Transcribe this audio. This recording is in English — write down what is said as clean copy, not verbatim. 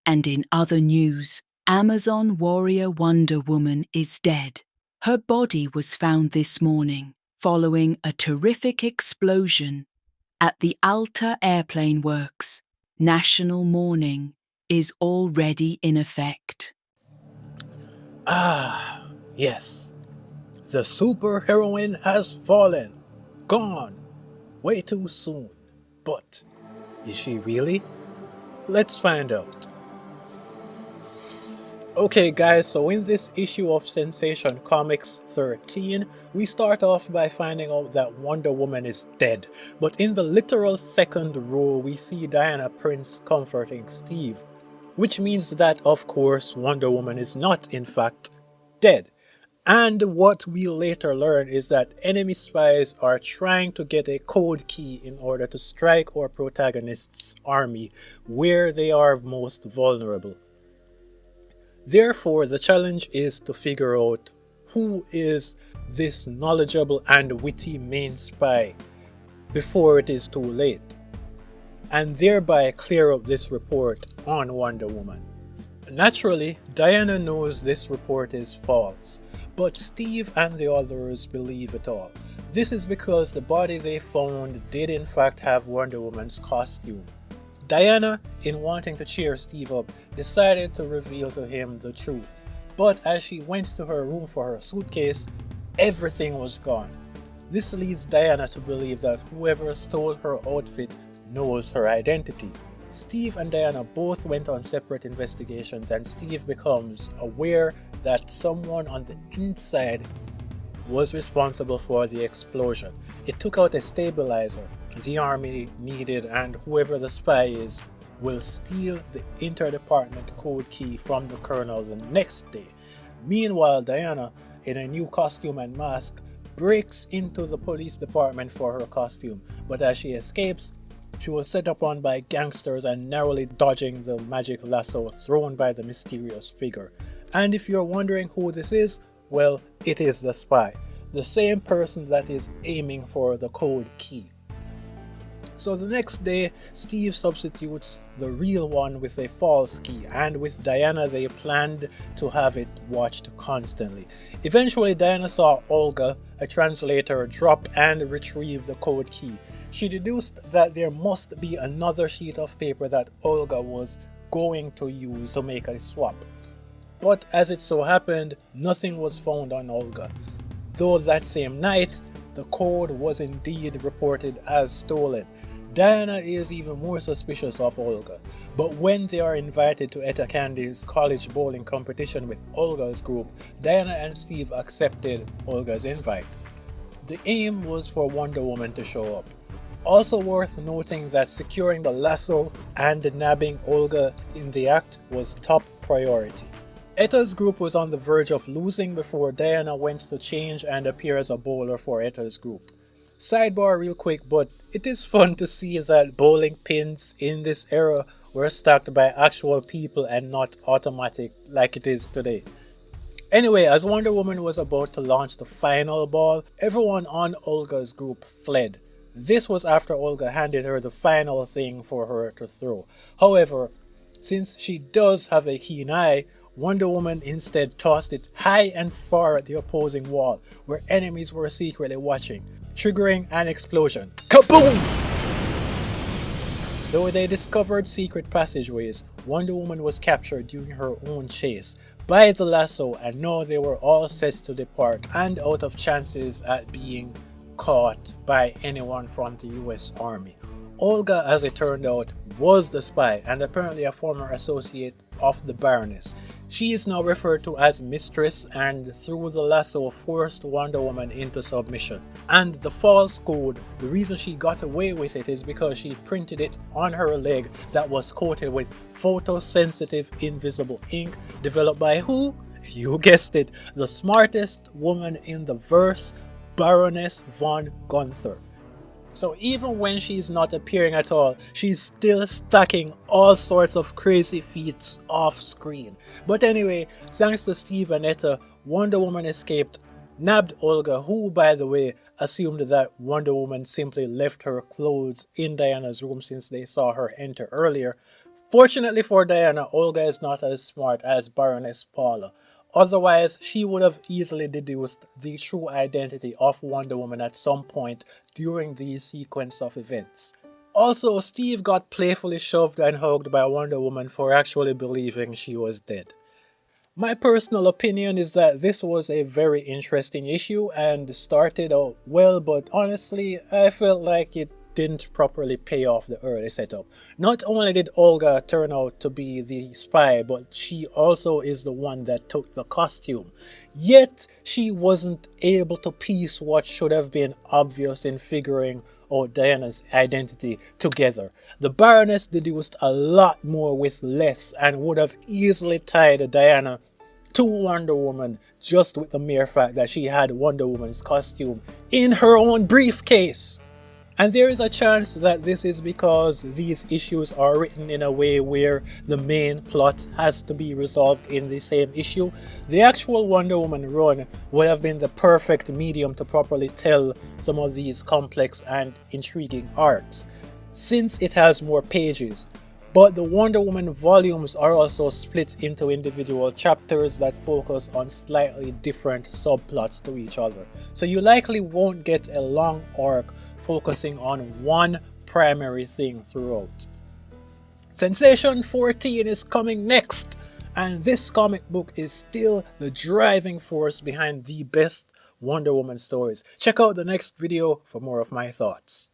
And in other news, Amazon warrior Wonder Woman is dead. Her body was found this morning following a terrific explosion at the Alta Airplane Works. National mourning is already in effect. Ah, yes. The superheroine has fallen. Gone. Way too soon. But is she really? Let's find out. Okay guys, so in this issue of Sensation Comics 13, we start off by finding out that Wonder Woman is dead. But in the literal second row, we see Diana Prince comforting Steve. Which means that, of course, Wonder Woman is not, in fact, dead. And what we later learn is that enemy spies are trying to get a code key in order to strike our protagonist's army where they are most vulnerable. Therefore, the challenge is to figure out who is this knowledgeable and witty main spy before it is too late, and thereby clear up this report on Wonder Woman. Naturally, Diana knows this report is false, but Steve and the others believe it all. This is because the body they found did in fact have Wonder Woman's costume. Diana, in wanting to cheer Steve up, decided to reveal to him the truth. But as she went to her room for her suitcase, everything was gone. This leads Diana to believe that whoever stole her outfit knows her identity. Steve and Diana both went on separate investigations, and Steve becomes aware that someone on the inside was responsible for the explosion. It took out a stabilizer the army needed, and whoever the spy is will steal the interdepartment code key from the colonel the next day. Meanwhile, Diana, in a new costume and mask, breaks into the police department for her costume, but as she escapes, she was set upon by gangsters and narrowly dodging the magic lasso thrown by the mysterious figure. And if you're wondering who this is, well, it is the spy, the same person that is aiming for the code key. So the next day, Steve substitutes the real one with a false key, and with Diana they planned to have it watched constantly. Eventually, Diana saw Olga, a translator, drop and retrieve the code key. She deduced that there must be another sheet of paper that Olga was going to use to make a swap. But as it so happened, nothing was found on Olga, though that same night, the code was indeed reported as stolen. Diana is even more suspicious of Olga, but when they are invited to Etta Candy's college bowling competition with Olga's group, Diana and Steve accepted Olga's invite. The aim was for Wonder Woman to show up. Also worth noting that securing the lasso and nabbing Olga in the act was top priority. Etta's group was on the verge of losing before Diana went to change and appear as a bowler for Etta's group. Sidebar real quick, but it is fun to see that bowling pins in this era were stacked by actual people and not automatic like it is today. Anyway, as Wonder Woman was about to launch the final ball, everyone on Olga's group fled. This was after Olga handed her the final thing for her to throw. However, since she does have a keen eye, Wonder Woman instead tossed it high and far at the opposing wall, where enemies were secretly watching, triggering an explosion. Kaboom! Though they discovered secret passageways, Wonder Woman was captured during her own chase by the lasso, and now they were all set to depart and out of chances at being caught by anyone from the US Army. Olga, as it turned out, was the spy and apparently a former associate of the Baroness. She is now referred to as Mistress, and through the lasso forced Wonder Woman into submission. And the false code, the reason she got away with it is because she printed it on her leg that was coated with photosensitive invisible ink developed by who? You guessed it, the smartest woman in the verse, Baroness von Gunther. So even when she's not appearing at all, she's still stacking all sorts of crazy feats off screen. But anyway, thanks to Steve and Etta, Wonder Woman escaped, nabbed Olga, who by the way assumed that Wonder Woman simply left her clothes in Diana's room since they saw her enter earlier, Fortunately for Diana, Olga is not as smart as Baroness Paula. Otherwise, she would have easily deduced the true identity of Wonder Woman at some point during the sequence of events. Also, Steve got playfully shoved and hugged by Wonder Woman for actually believing she was dead. My personal opinion is that this was a very interesting issue and started out well, but honestly, I felt like it didn't properly pay off the early setup. Not only did Olga turn out to be the spy, but she also is the one that took the costume. Yet, she wasn't able to piece what should have been obvious in figuring out Diana's identity together. The Baroness deduced a lot more with less and would have easily tied Diana to Wonder Woman just with the mere fact that she had Wonder Woman's costume in her own briefcase. And there is a chance that this is because these issues are written in a way where the main plot has to be resolved in the same issue. The actual Wonder Woman run would have been the perfect medium to properly tell some of these complex and intriguing arcs, since it has more pages. But the Wonder Woman volumes are also split into individual chapters that focus on slightly different subplots to each other. So you likely won't get a long arc focusing on one primary thing throughout. Sensation 14 is coming next, and this comic book is still the driving force behind the best Wonder Woman stories. Check out the next video for more of my thoughts.